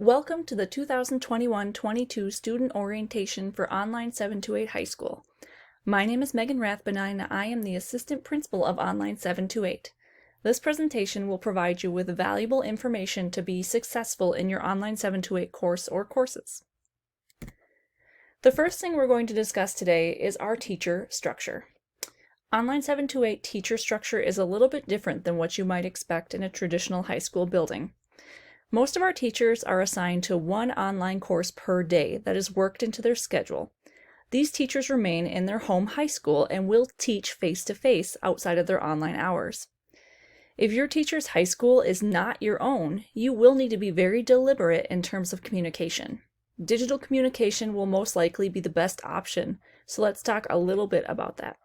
Welcome to the 2021-22 Student Orientation for Online728 High School. My name is Megan Rathbunine and I am the Assistant Principal of Online728. This presentation will provide you with valuable information to be successful in your Online728 course or courses. The first thing we're going to discuss today is our teacher structure. Online728 teacher structure is a little bit different than what you might expect in a traditional high school building. Most of our teachers are assigned to one online course per day that is worked into their schedule. These teachers remain in their home high school and will teach face-to-face outside of their online hours. If your teacher's high school is not your own, you will need to be very deliberate in terms of communication. Digital communication will most likely be the best option, so let's talk a little bit about that.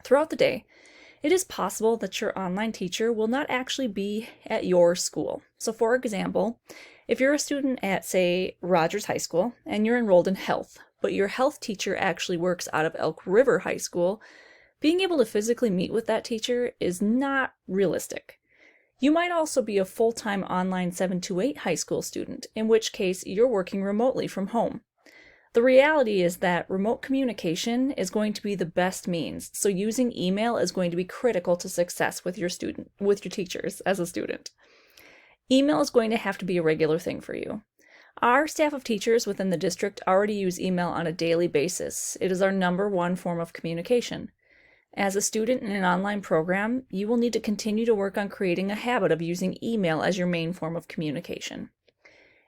Throughout the day, it is possible that your online teacher will not actually be at your school. So for example, if you're a student at, say, Rogers High School and you're enrolled in health, but your health teacher actually works out of Elk River High School, being able to physically meet with that teacher is not realistic. You might also be a full-time Online728 high school student, in which case you're working remotely from home. The reality is that remote communication is going to be the best means, so using email is going to be critical to success with your teachers as a student. Email is going to have to be a regular thing for you. Our staff of teachers within the district already use email on a daily basis. It is our #1 form of communication. As a student in an online program, you will need to continue to work on creating a habit of using email as your main form of communication.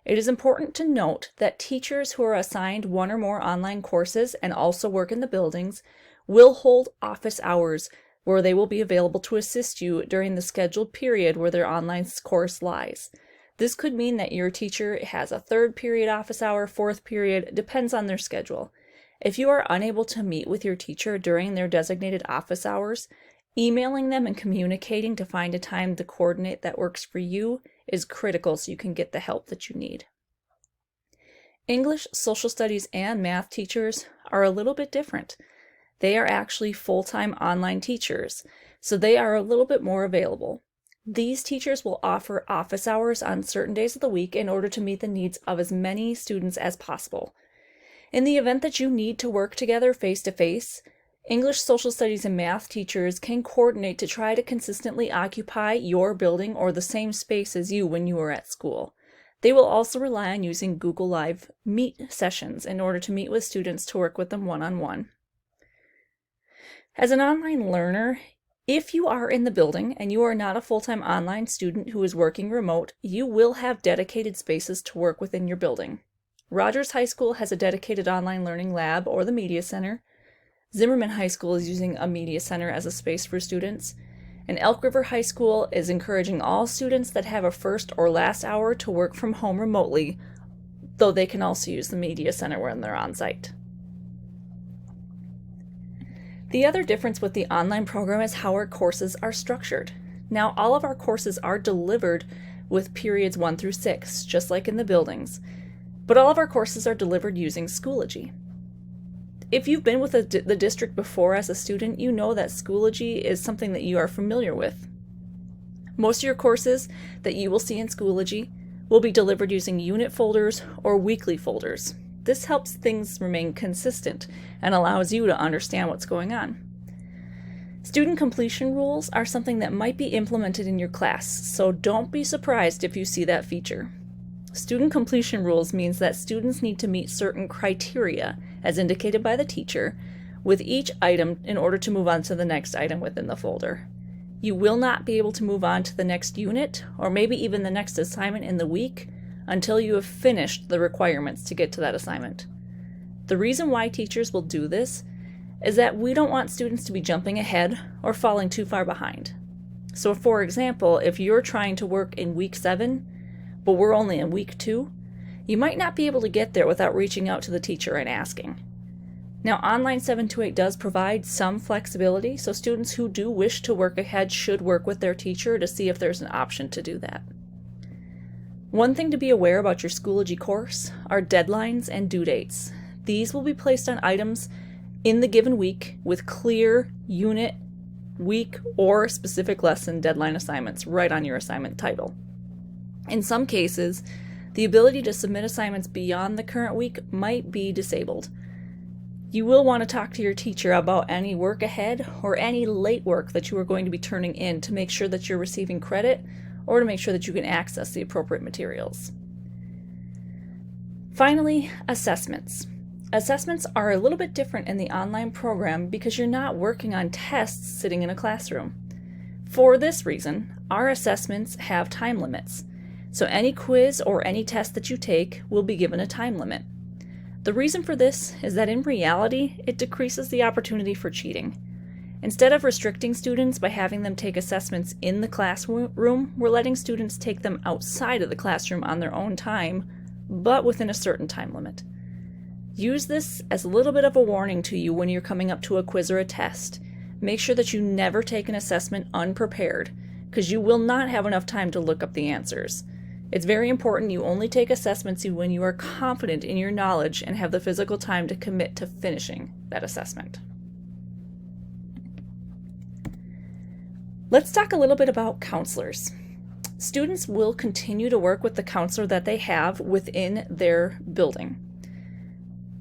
It is important to note that teachers who are assigned one or more online courses and also work in the buildings will hold office hours where they will be available to assist you during the scheduled period where their online course lies. This could mean that your teacher has a 3rd period office hour, 4th period, depends on their schedule. If you are unable to meet with your teacher during their designated office hours, emailing them and communicating to find a time to coordinate that works for you is critical so you can get the help that you need. English, social studies, and math teachers are a little bit different. They are actually full-time online teachers, so they are a little bit more available. These teachers will offer office hours on certain days of the week in order to meet the needs of as many students as possible. In the event that you need to work together face-to-face, English, social studies, and math teachers can coordinate to try to consistently occupy your building or the same space as you when you are at school. They will also rely on using Google Live Meet sessions in order to meet with students to work with them one-on-one. As an online learner, if you are in the building and you are not a full-time online student who is working remote, you will have dedicated spaces to work within your building. Rogers High School has a dedicated online learning lab or the media center. Zimmerman High School is using a media center as a space for students, and Elk River High School is encouraging all students that have a first or last hour to work from home remotely, though they can also use the media center when they're on site. The other difference with the online program is how our courses are structured. Now, all of our courses are delivered with periods 1 through 6, just like in the buildings, but all of our courses are delivered using Schoology. If you've been with the district before as a student, you know that Schoology is something that you are familiar with. Most of your courses that you will see in Schoology will be delivered using unit folders or weekly folders. This helps things remain consistent and allows you to understand what's going on. Student completion rules are something that might be implemented in your class, so don't be surprised if you see that feature. Student completion rules means that students need to meet certain criteria, as indicated by the teacher, with each item in order to move on to the next item within the folder. You will not be able to move on to the next unit, or maybe even the next assignment in the week, until you have finished the requirements to get to that assignment. The reason why teachers will do this is that we don't want students to be jumping ahead or falling too far behind. So for example, if you're trying to work in week 7, but we're only in week 2, you might not be able to get there without reaching out to the teacher and asking. Now, Online728 does provide some flexibility, so students who do wish to work ahead should work with their teacher to see if there's an option to do that. One thing to be aware about your Schoology course are deadlines and due dates. These will be placed on items in the given week with clear unit, week, or specific lesson deadline assignments right on your assignment title. In some cases, The ability to submit assignments beyond the current week might be disabled. You will want to talk to your teacher about any work ahead or any late work that you are going to be turning in to make sure that you're receiving credit or to make sure that you can access the appropriate materials. Finally, assessments. Assessments are a little bit different in the online program because you're not working on tests sitting in a classroom. For this reason, our assessments have time limits. So any quiz or any test that you take will be given a time limit. The reason for this is that in reality, it decreases the opportunity for cheating. Instead of restricting students by having them take assessments in the classroom, we're letting students take them outside of the classroom on their own time, but within a certain time limit. Use this as a little bit of a warning to you when you're coming up to a quiz or a test. Make sure that you never take an assessment unprepared, because you will not have enough time to look up the answers. It's very important you only take assessments when you are confident in your knowledge and have the physical time to commit to finishing that assessment. Let's talk a little bit about counselors. Students will continue to work with the counselor that they have within their building.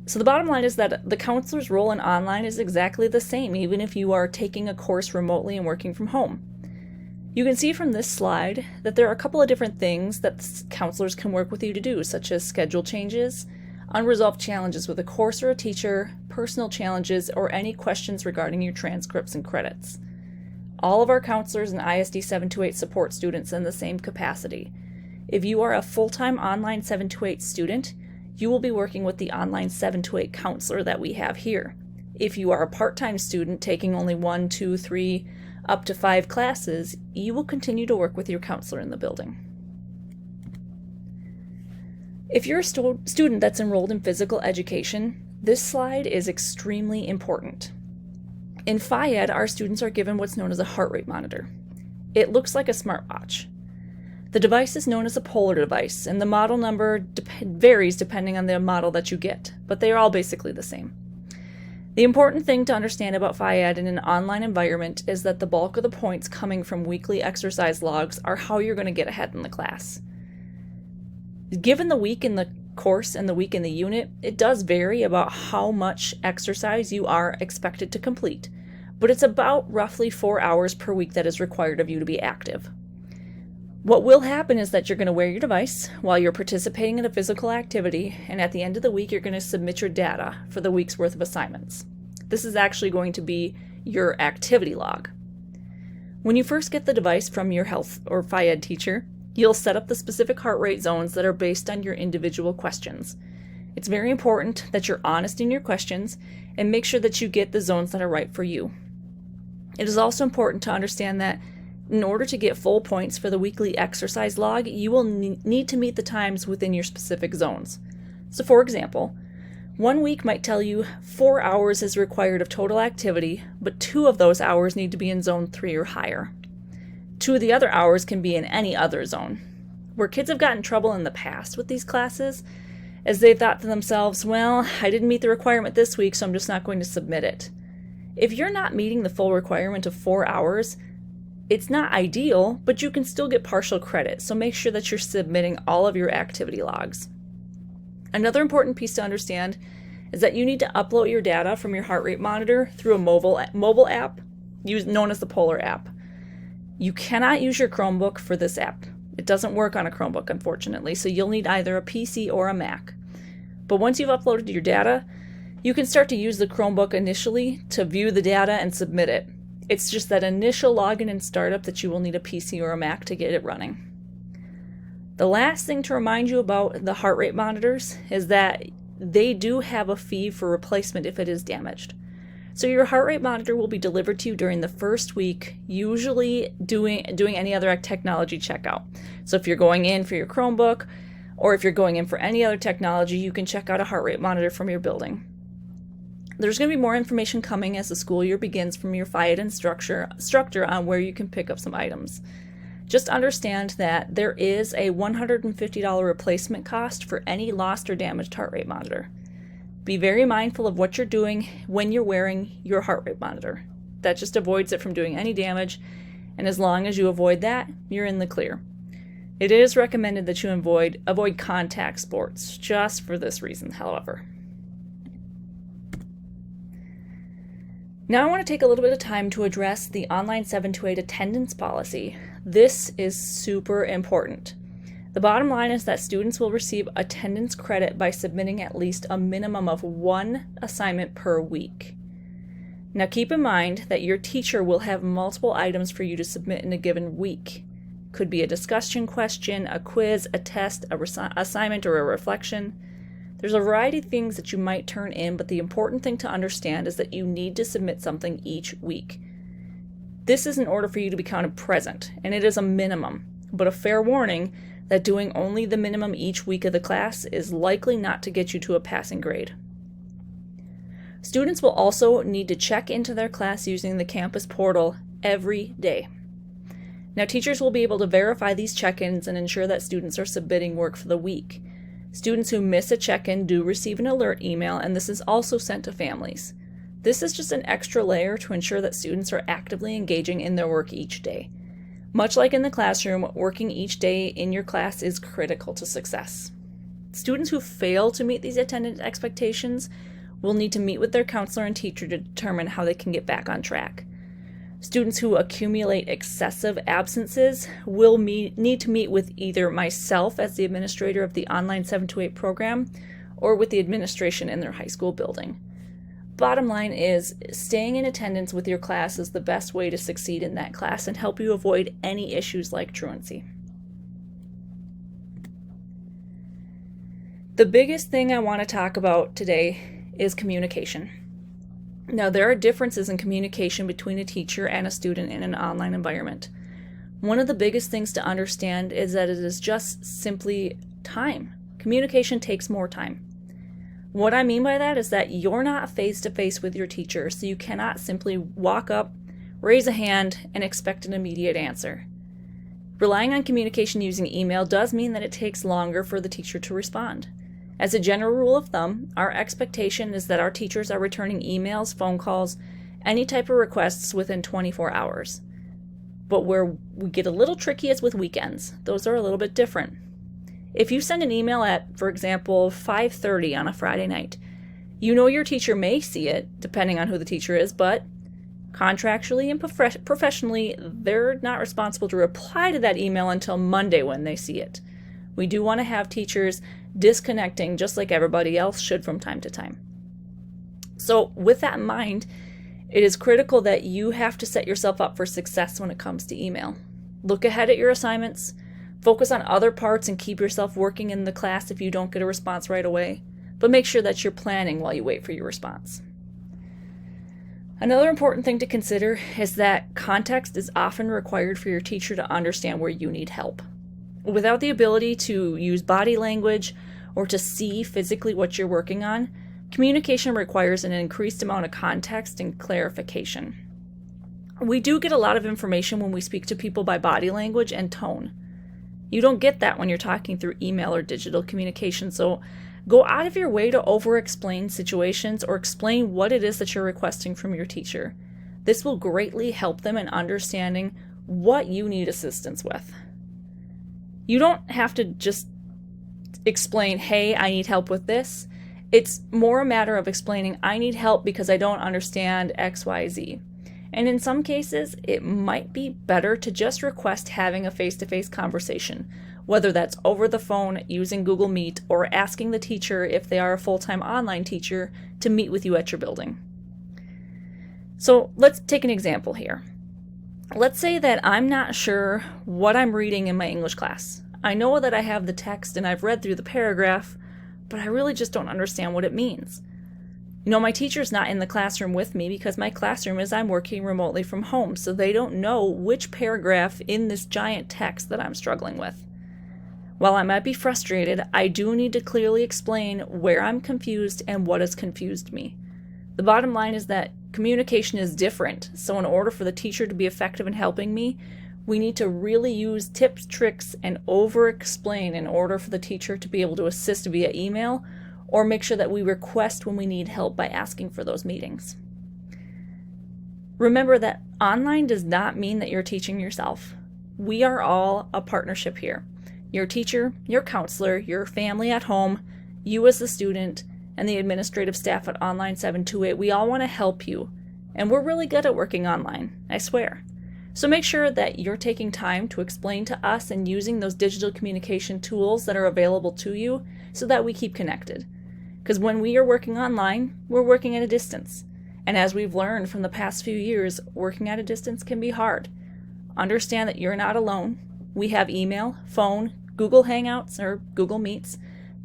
So the bottom line is that the counselor's role in online is exactly the same, even if you are taking a course remotely and working from home. You can see from this slide that there are a couple of different things that counselors can work with you to do, such as schedule changes, unresolved challenges with a course or a teacher, personal challenges, or any questions regarding your transcripts and credits. All of our counselors in ISD 728 support students in the same capacity. If you are a full-time Online 728 student, you will be working with the Online 728 counselor that we have here. If you are a part-time student taking only 1, 2, 3, up to 5 classes, you will continue to work with your counselor in the building. If you're a student that's enrolled in physical education, this slide is extremely important. In Phy-Ed, our students are given what's known as a heart rate monitor. It looks like a smartwatch. The device is known as a Polar device, and the model number varies depending on the model that you get, but they are all basically the same. The important thing to understand about Phy-Ed in an online environment is that the bulk of the points coming from weekly exercise logs are how you're going to get ahead in the class. Given the week in the course and the week in the unit, it does vary about how much exercise you are expected to complete, but it's about roughly 4 hours per week that is required of you to be active. What will happen is that you're going to wear your device while you're participating in a physical activity, and at the end of the week, you're going to submit your data for the week's worth of assignments. This is actually going to be your activity log. When you first get the device from your health or Phy-Ed teacher, you'll set up the specific heart rate zones that are based on your individual questions. It's very important that you're honest in your questions and make sure that you get the zones that are right for you. It is also important to understand that in order to get full points for the weekly exercise log, you will need to meet the times within your specific zones. So for example, 1 week might tell you 4 hours is required of total activity, but 2 of those hours need to be in zone 3 or higher. 2 of the other hours can be in any other zone. Where kids have gotten in trouble in the past with these classes, as they've thought to themselves, well, I didn't meet the requirement this week, so I'm just not going to submit it. If you're not meeting the full requirement of 4 hours, it's not ideal, but you can still get partial credit, so make sure that you're submitting all of your activity logs. Another important piece to understand is that you need to upload your data from your heart rate monitor through a mobile app known as the Polar app. You cannot use your Chromebook for this app. It doesn't work on a Chromebook, unfortunately, so you'll need either a PC or a Mac. But once you've uploaded your data, you can start to use the Chromebook initially to view the data and submit it. It's just that initial login and startup that you will need a PC or a Mac to get it running. The last thing to remind you about the heart rate monitors is that they do have a fee for replacement if it is damaged. So your heart rate monitor will be delivered to you during the first week, usually doing any other technology checkout. So if you're going in for your Chromebook, or if you're going in for any other technology, you can check out a heart rate monitor from your building. There's going to be more information coming as the school year begins from your Phy-Ed instructor on where you can pick up some items. Just understand that there is a $150 replacement cost for any lost or damaged heart rate monitor. Be very mindful of what you're doing when you're wearing your heart rate monitor. That just avoids it from doing any damage, and as long as you avoid that, you're in the clear. It is recommended that you avoid contact sports, just for this reason, however. Now I want to take a little bit of time to address the Online728 attendance policy. This is super important. The bottom line is that students will receive attendance credit by submitting at least a minimum of 1 assignment per week. Now keep in mind that your teacher will have multiple items for you to submit in a given week. Could be a discussion question, a quiz, a test, assignment, or a reflection. There's a variety of things that you might turn in, but the important thing to understand is that you need to submit something each week. This is in order for you to be counted present, and it is a minimum, but a fair warning that doing only the minimum each week of the class is likely not to get you to a passing grade. Students will also need to check into their class using the campus portal every day. Now, teachers will be able to verify these check-ins and ensure that students are submitting work for the week. Students who miss a check-in do receive an alert email, and this is also sent to families. This is just an extra layer to ensure that students are actively engaging in their work each day. Much like in the classroom, working each day in your class is critical to success. Students who fail to meet these attendance expectations will need to meet with their counselor and teacher to determine how they can get back on track. Students who accumulate excessive absences will need to meet with either myself as the administrator of the Online728 program or with the administration in their high school building. Bottom line is, staying in attendance with your class is the best way to succeed in that class and help you avoid any issues like truancy. The biggest thing I want to talk about today is communication. Now, there are differences in communication between a teacher and a student in an online environment. One of the biggest things to understand is that it is just simply time. Communication takes more time. What I mean by that is that you're not face-to-face with your teacher, so you cannot simply walk up, raise a hand, and expect an immediate answer. Relying on communication using email does mean that it takes longer for the teacher to respond. As a general rule of thumb, our expectation is that our teachers are returning emails, phone calls, any type of requests within 24 hours. But where we get a little tricky is with weekends. Those are a little bit different. If you send an email at, for example, 5:30 on a Friday night, you know your teacher may see it, depending on who the teacher is, but contractually and professionally, they're not responsible to reply to that email until Monday when they see it. We do want to have teachers disconnecting just like everybody else should from time to time. So with that in mind, it is critical that you have to set yourself up for success when it comes to email. Look ahead at your assignments, focus on other parts, and keep yourself working in the class if you don't get a response right away, but make sure that you're planning while you wait for your response. Another important thing to consider is that context is often required for your teacher to understand where you need help. Without the ability to use body language or to see physically what you're working on, communication requires an increased amount of context and clarification. We do get a lot of information when we speak to people by body language and tone. You don't get that when you're talking through email or digital communication, so go out of your way to over-explain situations or explain what it is that you're requesting from your teacher. This will greatly help them in understanding what you need assistance with. You don't have to just explain, hey, I need help with this. It's more a matter of explaining, I need help because I don't understand X, Y, Z. And in some cases, it might be better to just request having a face-to-face conversation, whether that's over the phone, using Google Meet, or asking the teacher if they are a full-time online teacher to meet with you at your building. So let's take an example here. Let's say that I'm not sure what I'm reading in my English class. I know that I have the text and I've read through the paragraph, but I really just don't understand what it means. You know, my teacher's not in the classroom with me because my classroom is I'm working remotely from home, so they don't know which paragraph in this giant text that I'm struggling with. While I might be frustrated, I do need to clearly explain where I'm confused and what has confused me. The bottom line is that communication is different, so in order for the teacher to be effective in helping me, we need to really use tips, tricks, and over-explain in order for the teacher to be able to assist via email or make sure that we request when we need help by asking for those meetings. Remember that online does not mean that you're teaching yourself. We are all a partnership here. Your teacher, your counselor, your family at home, you as the student, and the administrative staff at Online728, we all want to help you. And we're really good at working online, I swear. So make sure that you're taking time to explain to us and using those digital communication tools that are available to you so that we keep connected. Because when we are working online, we're working at a distance. And as we've learned from the past few years, working at a distance can be hard. Understand that you're not alone. We have email, phone, Google Hangouts or Google Meets,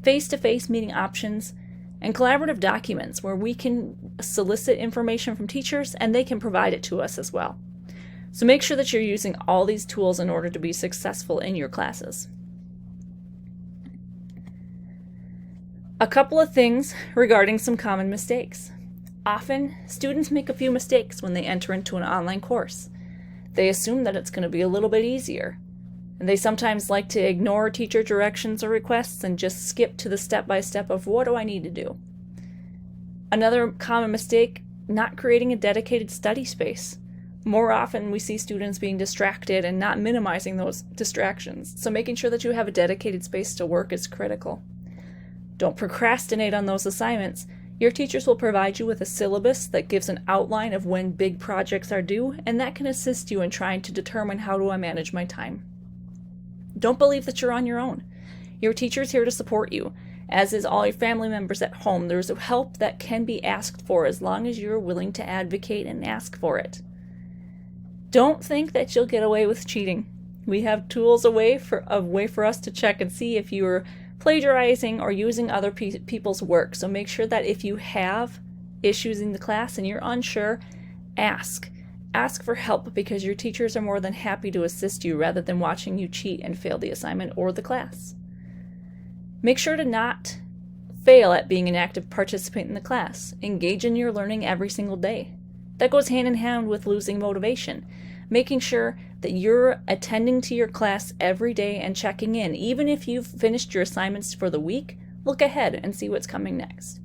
face-to-face meeting options, and collaborative documents where we can solicit information from teachers and they can provide it to us as well. So make sure that you're using all these tools in order to be successful in your classes. A couple of things regarding some common mistakes. Often, students make a few mistakes when they enter into an online course. They assume that it's going to be a little bit easier. And they sometimes like to ignore teacher directions or requests and just skip to the step-by-step of what do I need to do. Another common mistake, not creating a dedicated study space. More often we see students being distracted and not minimizing those distractions, so making sure that you have a dedicated space to work is critical. Don't procrastinate on those assignments. Your teachers will provide you with a syllabus that gives an outline of when big projects are due, and that can assist you in trying to determine how do I manage my time. Don't believe that you're on your own. Your teacher's here to support you, as is all your family members at home. There's help that can be asked for as long as you're willing to advocate and ask for it. Don't think that you'll get away with cheating. We have tools a way for us to check and see if you're plagiarizing or using other people's work. So make sure that if you have issues in the class and you're unsure, ask. Ask for help because your teachers are more than happy to assist you rather than watching you cheat and fail the assignment or the class. Make sure to not fail at being an active participant in the class. Engage in your learning every single day. That goes hand in hand with losing motivation. Making sure that you're attending to your class every day and checking in. Even if you've finished your assignments for the week, look ahead and see what's coming next.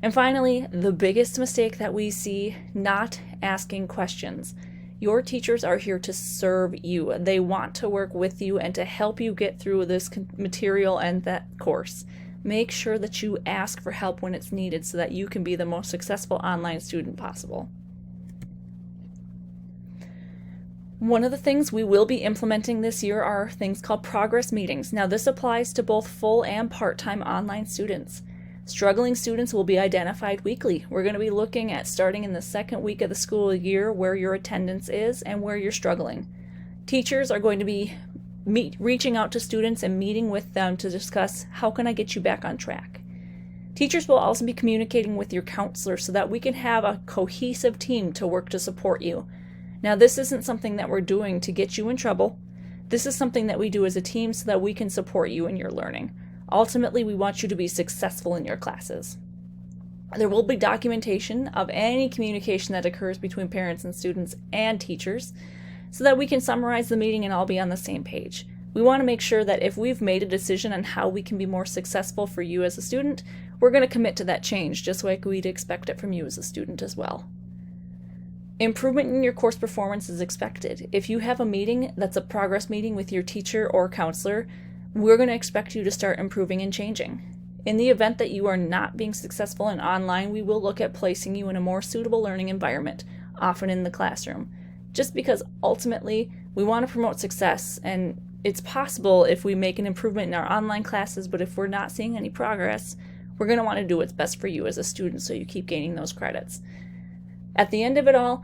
And finally, the biggest mistake that we see, not asking questions. Your teachers are here to serve you. They want to work with you and to help you get through this material and that course. Make sure that you ask for help when it's needed so that you can be the most successful online student possible. One of the things we will be implementing this year are things called progress meetings. Now, this applies to both full and part-time online students. Struggling students will be identified weekly. We're going to be looking at starting in the second week of the school year where your attendance is and where you're struggling. Teachers are going to be reaching out to students and meeting with them to discuss how can I get you back on track. Teachers will also be communicating with your counselor so that we can have a cohesive team to work to support you. Now, this isn't something that we're doing to get you in trouble. This is something that we do as a team so that we can support you in your learning. Ultimately, we want you to be successful in your classes. There will be documentation of any communication that occurs between parents and students and teachers so that we can summarize the meeting and all be on the same page. We want to make sure that if we've made a decision on how we can be more successful for you as a student, we're going to commit to that change just like we'd expect it from you as a student as well. Improvement in your course performance is expected. If you have a meeting that's a progress meeting with your teacher or counselor, we're going to expect you to start improving and changing. In the event that you are not being successful in online, we will look at placing you in a more suitable learning environment, often in the classroom. Just because ultimately we want to promote success, and it's possible if we make an improvement in our online classes, but if we're not seeing any progress, we're going to want to do what's best for you as a student so you keep gaining those credits. At the end of it all,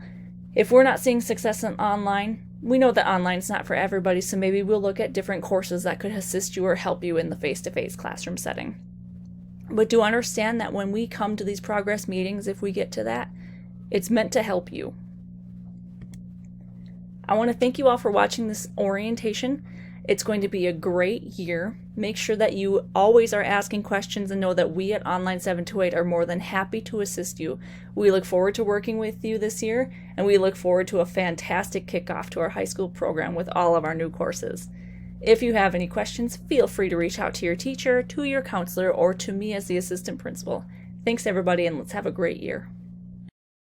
if we're not seeing success in online, we know that online's not for everybody, so maybe we'll look at different courses that could assist you or help you in the face-to-face classroom setting. But do understand that when we come to these progress meetings, if we get to that, it's meant to help you. I want to thank you all for watching this orientation. It's going to be a great year. Make sure that you always are asking questions and know that we at Online728 are more than happy to assist you. We look forward to working with you this year, and we look forward to a fantastic kickoff to our high school program with all of our new courses. If you have any questions, feel free to reach out to your teacher, to your counselor, or to me as the assistant principal. Thanks everybody, and let's have a great year.